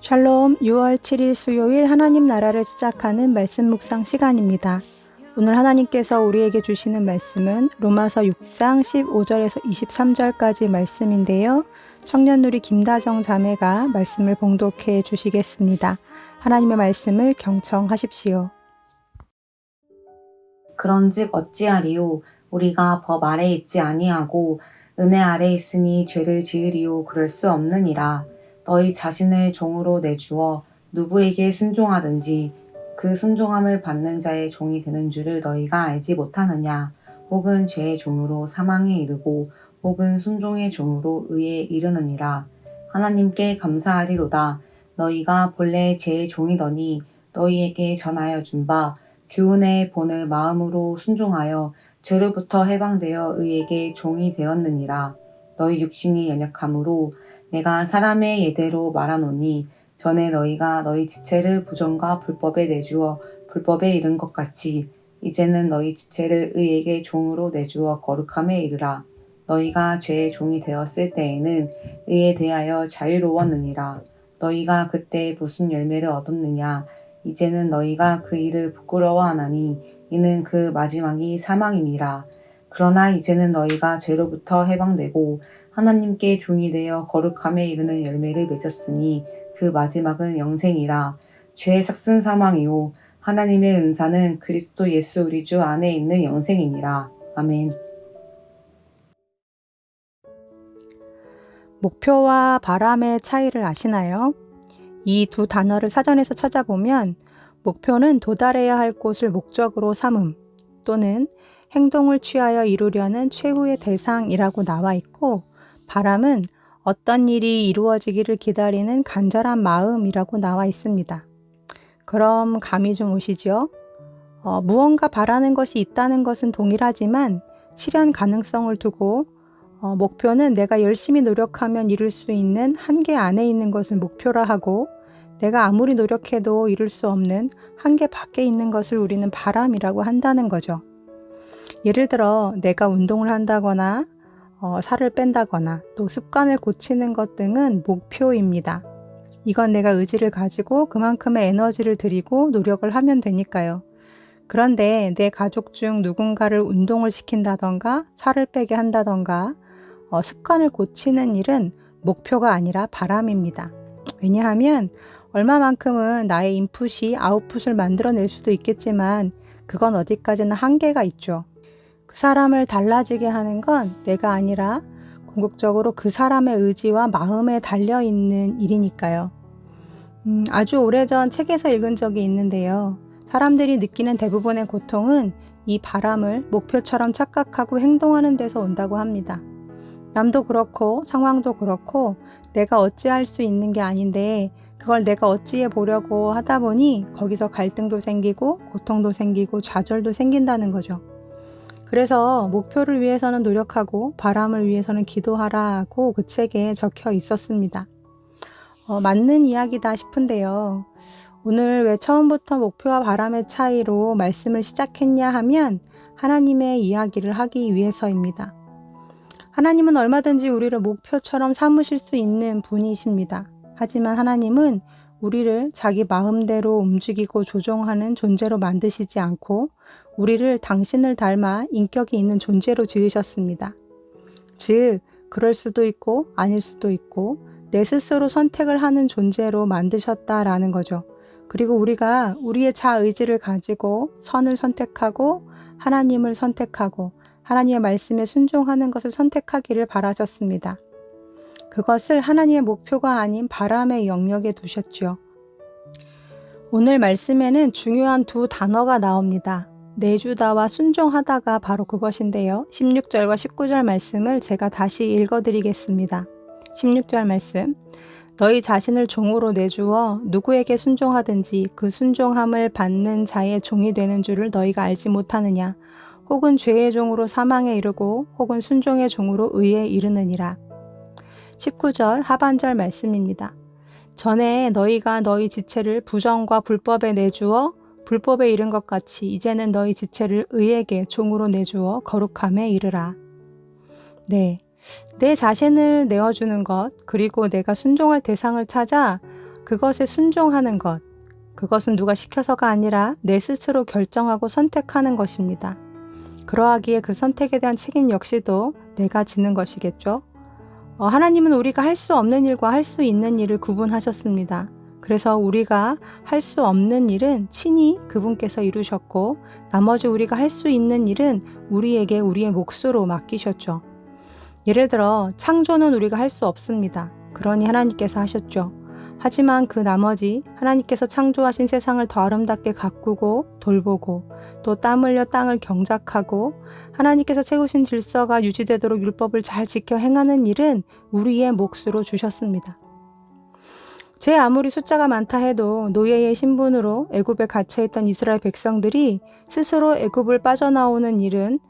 샬롬 6월 7일 수요일 하나님 나라를 시작하는 말씀 묵상 시간입니다. 오늘 하나님께서 우리에게 주시는 말씀은 로마서 6장 15절에서 23절까지 말씀인데요. 청년누리 김다정 자매가 말씀을 봉독해 주시겠습니다. 하나님의 말씀을 경청하십시오. 그런즉 어찌하리요? 우리가 법 아래 있지 아니하고 은혜 아래 있으니 죄를 지으리요? 그럴 수 없느니라. 너희 자신을 종으로 내주어 누구에게 순종하든지 그 순종함을 받는 자의 종이 되는 줄을 너희가 알지 못하느냐? 혹은 죄의 종으로 사망에 이르고 혹은 순종의 종으로 의에 이르느니라. 하나님께 감사하리로다. 너희가 본래 죄의 종이더니 너희에게 전하여 준 바 교훈의 본을 마음으로 순종하여 죄로부터 해방되어 의에게 종이 되었느니라. 너희 육신이 연약함으로 내가 사람의 예대로 말하노니 전에 너희가 너희 지체를 부정과 불법에 내주어 불법에 이른 것 같이 이제는 너희 지체를 의에게 종으로 내주어 거룩함에 이르라. 너희가 죄의 종이 되었을 때에는 의에 대하여 자유로웠느니라. 너희가 그때 무슨 열매를 얻었느냐? 이제는 너희가 그 일을 부끄러워하나니 이는 그 마지막이 사망임이라. 그러나 이제는 너희가 죄로부터 해방되고 하나님께 종이 되어 거룩함에 이르는 열매를 맺었으니 그 마지막은 영생이라. 죄의 삭슨 사망이요 하나님의 은사는 그리스도 예수 우리 주 안에 있는 영생이니라. 아멘. 목표와 바람의 차이를 아시나요? 이 두 단어를 사전에서 찾아보면 목표는 도달해야 할 곳을 목적으로 삼음 또는 행동을 취하여 이루려는 최후의 대상이라고 나와 있고, 바람은 어떤 일이 이루어지기를 기다리는 간절한 마음이라고 나와 있습니다. 그럼 감이 좀 오시죠? 무언가 바라는 것이 있다는 것은 동일하지만 실현 가능성을 두고 목표는 내가 열심히 노력하면 이룰 수 있는 한계 안에 있는 것을 목표라 하고, 내가 아무리 노력해도 이룰 수 없는 한계 밖에 있는 것을 우리는 바람이라고 한다는 거죠. 예를 들어 내가 운동을 한다거나 살을 뺀다거나 또 습관을 고치는 것 등은 목표입니다. 이건 내가 의지를 가지고 그만큼의 에너지를 들이고 노력을 하면 되니까요. 그런데 내 가족 중 누군가를 운동을 시킨다던가 살을 빼게 한다던가 습관을 고치는 일은 목표가 아니라 바람입니다. 왜냐하면 얼마만큼은 나의 인풋이 아웃풋을 만들어낼 수도 있겠지만 그건 어디까지나 한계가 있죠. 그 사람을 달라지게 하는 건 내가 아니라 궁극적으로 그 사람의 의지와 마음에 달려있는 일이니까요. 아주 오래전 책에서 읽은 적이 있는데요. 사람들이 느끼는 대부분의 고통은 이 바람을 목표처럼 착각하고 행동하는 데서 온다고 합니다. 남도 그렇고 상황도 그렇고 내가 어찌할 수 있는 게 아닌데 그걸 내가 어찌해 보려고 하다 보니 거기서 갈등도 생기고 고통도 생기고 좌절도 생긴다는 거죠. 그래서 목표를 위해서는 노력하고 바람을 위해서는 기도하라고 그 책에 적혀 있었습니다. 맞는 이야기다 싶은데요. 오늘 왜 처음부터 목표와 바람의 차이로 말씀을 시작했냐 하면 하나님의 이야기를 하기 위해서입니다. 하나님은 얼마든지 우리를 목표처럼 삼으실 수 있는 분이십니다. 하지만 하나님은 우리를 자기 마음대로 움직이고 조종하는 존재로 만드시지 않고 우리를 당신을 닮아 인격이 있는 존재로 지으셨습니다. 즉, 그럴 수도 있고 아닐 수도 있고 내 스스로 선택을 하는 존재로 만드셨다라는 거죠. 그리고 우리가 우리의 자의지를 가지고 선을 선택하고 하나님을 선택하고 하나님의 말씀에 순종하는 것을 선택하기를 바라셨습니다. 그것을 하나님의 목표가 아닌 바람의 영역에 두셨죠. 오늘 말씀에는 중요한 두 단어가 나옵니다. 내주다와 순종하다가 바로 그것인데요. 16절과 19절 말씀을 제가 다시 읽어드리겠습니다. 16절 말씀. 너희 자신을 종으로 내주어 누구에게 순종하든지 그 순종함을 받는 자의 종이 되는 줄을 너희가 알지 못하느냐. 혹은 죄의 종으로 사망에 이르고 혹은 순종의 종으로 의에 이르느니라. 19절 하반절 말씀입니다. 전에 너희가 너희 지체를 부정과 불법에 내주어 불법에 이른 것 같이 이제는 너희 지체를 의에게 종으로 내주어 거룩함에 이르라. 네, 내 자신을 내어주는 것, 그리고 내가 순종할 대상을 찾아 그것에 순종하는 것. 그것은 누가 시켜서가 아니라 내 스스로 결정하고 선택하는 것입니다. 그러하기에 그 선택에 대한 책임 역시도 내가 지는 것이겠죠. 하나님은 우리가 할 수 없는 일과 할 수 있는 일을 구분하셨습니다. 그래서 우리가 할 수 없는 일은 친히 그분께서 이루셨고 나머지 우리가 할 수 있는 일은 우리에게 우리의 몫으로 맡기셨죠. 예를 들어 창조는 우리가 할 수 없습니다. 그러니 하나님께서 하셨죠. 하지만 그 나머지 하나님께서 창조하신 세상을 더 아름답게 가꾸고 돌보고 또 땀 흘려 땅을 경작하고 하나님께서 세우신 질서가 유지되도록 율법을 잘 지켜 행하는 일은 우리의 몫으로 주셨습니다. 제 아무리 숫자가 많다 해도 노예의 신분으로 애굽에 갇혀있던 이스라엘 백성들이 스스로 애굽을 빠져나오는 일은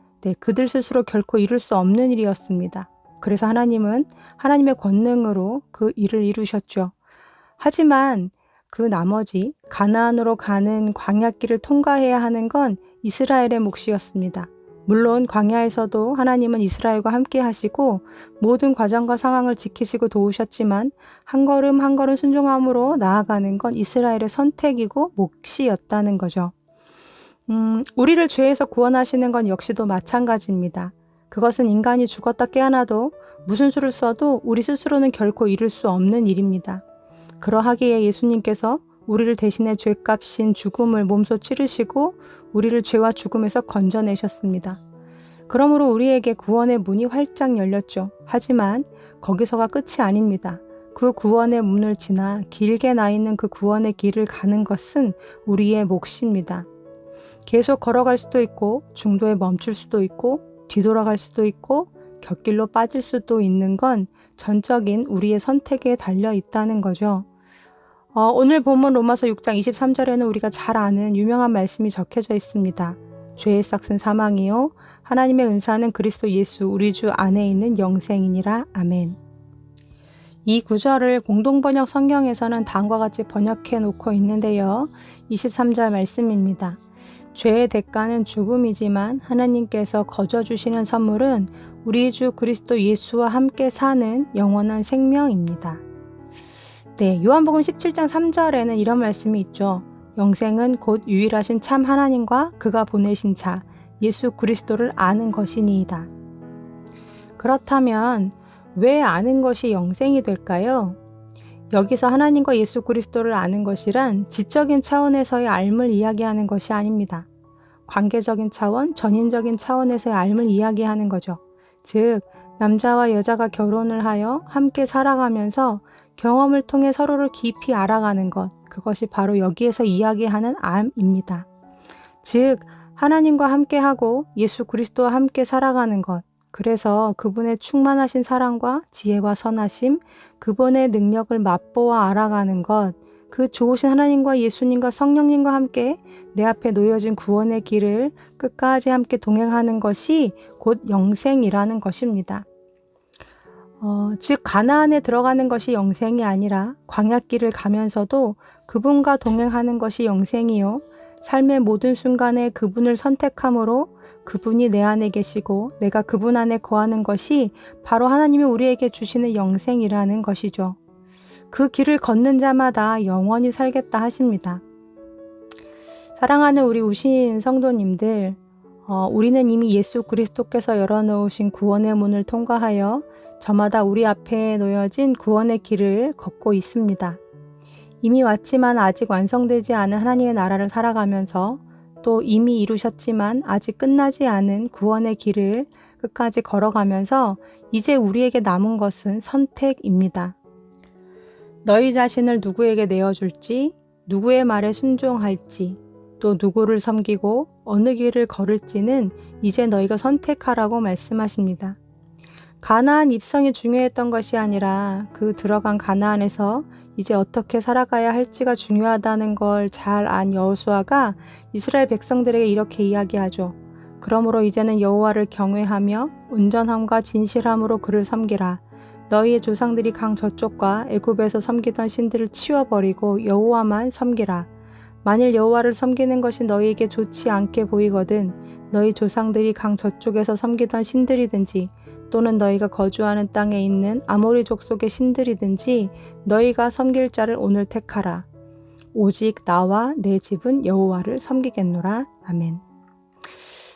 그들 스스로 결코 이룰 수 없는 일이었습니다. 그래서 하나님은 하나님의 권능으로 그 일을 이루셨죠. 하지만 그 나머지 가나안으로 가는 광야길을 통과해야 하는 건 이스라엘의 몫이었습니다. 물론 광야에서도 하나님은 이스라엘과 함께 하시고 모든 과정과 상황을 지키시고 도우셨지만 한 걸음 한 걸음 순종함으로 나아가는 건 이스라엘의 선택이고 몫이었다는 거죠. 우리를 죄에서 구원하시는 건 역시도 마찬가지입니다. 그것은 인간이 죽었다 깨어나도 무슨 수를 써도 우리 스스로는 결코 이룰 수 없는 일입니다. 그러하기에 예수님께서 우리를 대신해 죄값인 죽음을 몸소 치르시고 우리를 죄와 죽음에서 건져내셨습니다. 그러므로 우리에게 구원의 문이 활짝 열렸죠. 하지만 거기서가 끝이 아닙니다. 그 구원의 문을 지나 길게 나 있는 그 구원의 길을 가는 것은 우리의 몫입니다. 계속 걸어갈 수도 있고 중도에 멈출 수도 있고 뒤돌아갈 수도 있고 곁길로 빠질 수도 있는 건 전적인 우리의 선택에 달려 있다는 거죠. 오늘 본문 로마서 6장 23절에는 우리가 잘 아는 유명한 말씀이 적혀져 있습니다. 죄의 삭은 사망이요 하나님의 은사는 그리스도 예수 우리 주 안에 있는 영생이니라. 아멘. 이 구절을 공동번역 성경에서는 다음과 같이 번역해 놓고 있는데요. 23절 말씀입니다. 죄의 대가는 죽음이지만 하나님께서 거저 주시는 선물은 우리 주 그리스도 예수와 함께 사는 영원한 생명입니다. 요한복음 17장 3절에는 이런 말씀이 있죠. 영생은 곧 유일하신 참 하나님과 그가 보내신 자 예수 그리스도를 아는 것이니이다. 그렇다면 왜 아는 것이 영생이 될까요? 여기서 하나님과 예수 그리스도를 아는 것이란 지적인 차원에서의 알물 이야기하는 것이 아닙니다. 관계적인 차원, 전인적인 차원에서의 알물 이야기하는 거죠. 즉, 남자와 여자가 결혼을 하여 함께 살아가면서 경험을 통해 서로를 깊이 알아가는 것, 그것이 바로 여기에서 이야기하는 암입니다. 즉, 하나님과 함께하고 예수 그리스도와 함께 살아가는 것, 그래서 그분의 충만하신 사랑과 지혜와 선하심, 그분의 능력을 맛보아 알아가는 것, 그 좋으신 하나님과 예수님과 성령님과 함께 내 앞에 놓여진 구원의 길을 끝까지 함께 동행하는 것이 곧 영생이라는 것입니다. 즉 가나안에 들어가는 것이 영생이 아니라 광야길을 가면서도 그분과 동행하는 것이 영생이요. 삶의 모든 순간에 그분을 선택함으로 그분이 내 안에 계시고 내가 그분 안에 거하는 것이 바로 하나님이 우리에게 주시는 영생이라는 것이죠. 그 길을 걷는 자마다 영원히 살겠다 하십니다. 사랑하는 우리 우신 성도님들, 우리는 이미 예수 그리스도께서 열어놓으신 구원의 문을 통과하여 저마다 우리 앞에 놓여진 구원의 길을 걷고 있습니다. 이미 왔지만 아직 완성되지 않은 하나님의 나라를 살아가면서 또 이미 이루셨지만 아직 끝나지 않은 구원의 길을 끝까지 걸어가면서 이제 우리에게 남은 것은 선택입니다. 너희 자신을 누구에게 내어줄지, 누구의 말에 순종할지, 또 누구를 섬기고 어느 길을 걸을지는 이제 너희가 선택하라고 말씀하십니다. 가나안 입성이 중요했던 것이 아니라 그 들어간 가나안에서 이제 어떻게 살아가야 할지가 중요하다는 걸 잘 안 여호수아가 이스라엘 백성들에게 이렇게 이야기하죠. 그러므로 이제는 여호와를 경외하며 온전함과 진실함으로 그를 섬기라. 너희의 조상들이 강 저쪽과 애굽에서 섬기던 신들을 치워버리고 여호와만 섬기라. 만일 여호와를 섬기는 것이 너희에게 좋지 않게 보이거든 너희 조상들이 강 저쪽에서 섬기던 신들이든지 또는 너희가 거주하는 땅에 있는 아모리 족속의 신들이든지 너희가 섬길 자를 오늘 택하라. 오직 나와 내 집은 여호와를 섬기겠노라. 아멘.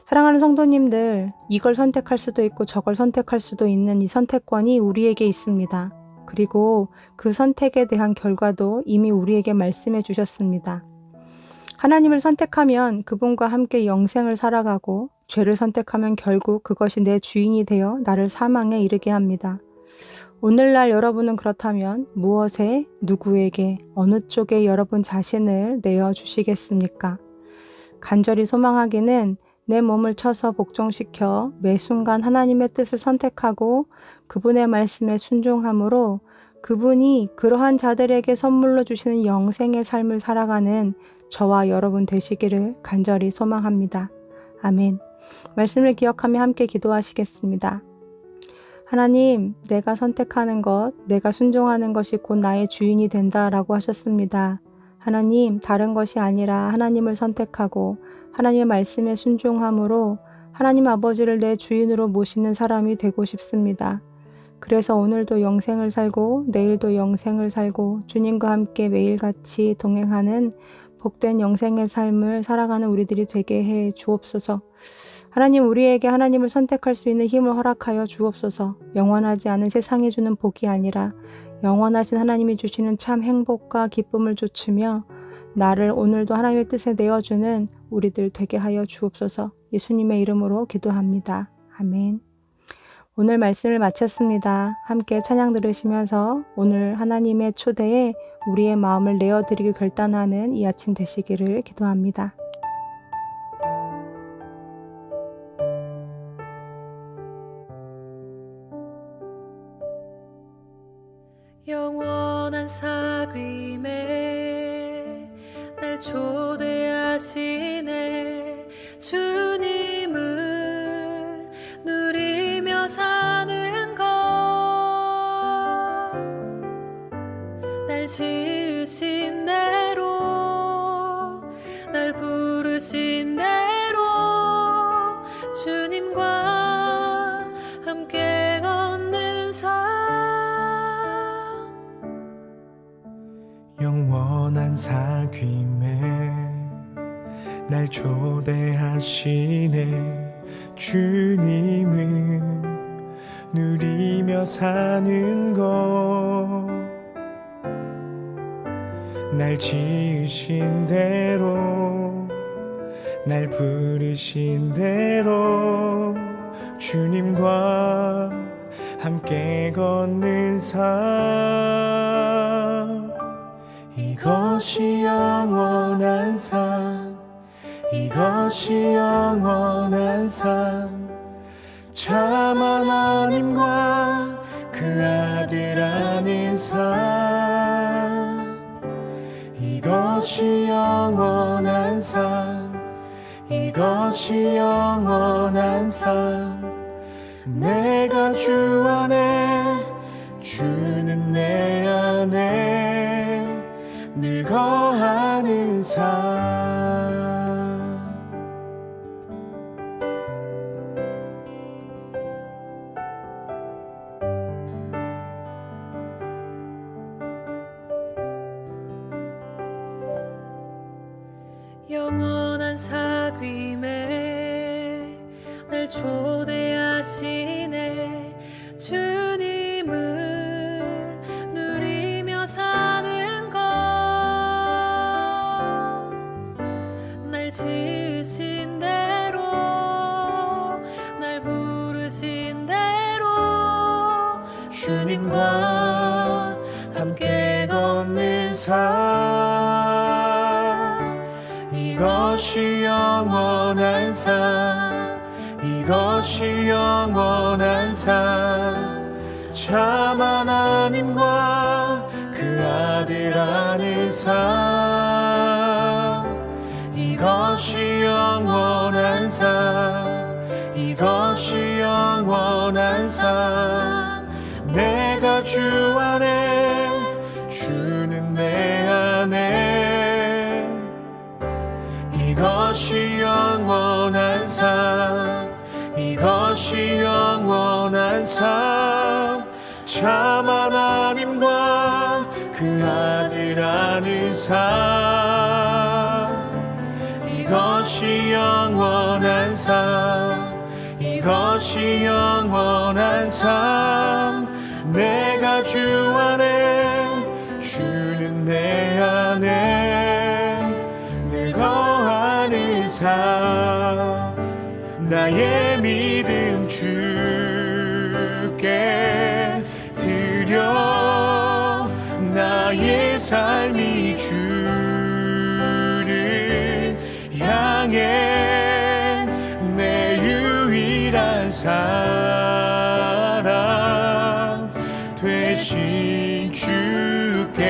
사랑하는 성도님들, 이걸 선택할 수도 있고 저걸 선택할 수도 있는 이 선택권이 우리에게 있습니다. 그리고 그 선택에 대한 결과도 이미 우리에게 말씀해 주셨습니다. 하나님을 선택하면 그분과 함께 영생을 살아가고, 죄를 선택하면 결국 그것이 내 주인이 되어 나를 사망에 이르게 합니다. 오늘날 여러분은 그렇다면 무엇에, 누구에게, 어느 쪽에 여러분 자신을 내어주시겠습니까? 간절히 소망하기는 내 몸을 쳐서 복종시켜 매 순간 하나님의 뜻을 선택하고 그분의 말씀에 순종함으로 그분이 그러한 자들에게 선물로 주시는 영생의 삶을 살아가는 저와 여러분 되시기를 간절히 소망합니다. 아멘. 말씀을 기억하며 함께 기도하시겠습니다. 하나님, 내가 선택하는 것, 내가 순종하는 것이 곧 나의 주인이 된다라고 하셨습니다. 하나님, 다른 것이 아니라 하나님을 선택하고 하나님의 말씀에 순종함으로 하나님 아버지를 내 주인으로 모시는 사람이 되고 싶습니다. 그래서 오늘도 영생을 살고 내일도 영생을 살고 주님과 함께 매일같이 동행하는 복된 영생의 삶을 살아가는 우리들이 되게 해 주옵소서. 하나님, 우리에게 하나님을 선택할 수 있는 힘을 허락하여 주옵소서. 영원하지 않은 세상이 주는 복이 아니라 영원하신 하나님이 주시는 참 행복과 기쁨을 좇으며 나를 오늘도 하나님의 뜻에 내어주는 우리들 되게 하여 주옵소서. 예수님의 이름으로 기도합니다. 아멘. 오늘 말씀을 마쳤습니다. 함께 찬양 들으시면서 오늘 하나님의 초대에 우리의 마음을 내어드리기 결단하는 이 아침 되시기를 기도합니다. 영원한 사귐에 날 초대하시네. 주님을 누리며 사는 것, 날 지으신 대로, 날 부르신 대로 주님과 함께 걷는 삶. 영원한 사귐에 날 초대하시네. 주님을 누리며 사는 것, 날 지으신 대로, 날 부르신 대로 주님과 함께 걷는 삶. 이것이 영원한 삶, 이것이 영원한 삶. 참 하나님과 그 아들 안의 삶. 이것이 영원한 삶, 이것이 영원한 삶. 내가 주 안에, 주는 내 안에 늘 거하는 삶. 영원한 사귐에 날 초대하시네. 주님을 누리며 사는 것, 날 지으신 대로, 날 부르신 대로 주님과 함께 걷는 삶. 이것이 영원한 삶, 이것이 영원한 삶. 참 하나님과 그 아들 안의 삶. 이것이 영원한 삶, 이것이 영원한 삶. 내가 주 안에, 주는 내 안에. 이것이 영원한 삶, 이것이 영원한 삶. 참 하나님과 그 아들 아는 삶 이것이 영원한 삶 이것이 영원한 삶 내가 주 안에 주는 내 안에 늘 거하는 삶 나의 믿음 주께 드려 나의 삶이 주를 향해 내 유일한 사랑 되신 주께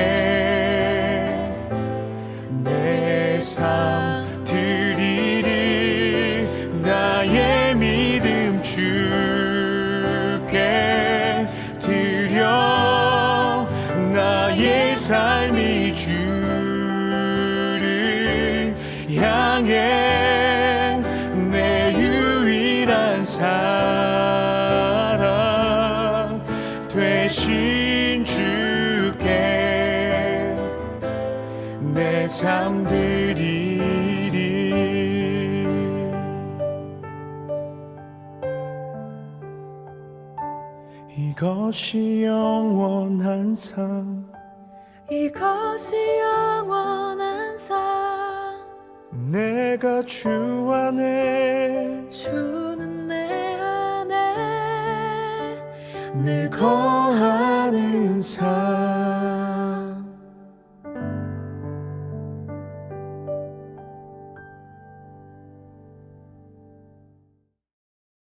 내 삶 드리리 나의 믿음 주께 드려 나의 삶이 주를 향해 내 유일한 사랑 되신 주께 내 삶 드리리 이것이 영원한 삶 이것이 영원한 삶 내가 주 안에 주는 내 안에 늘 거하는 삶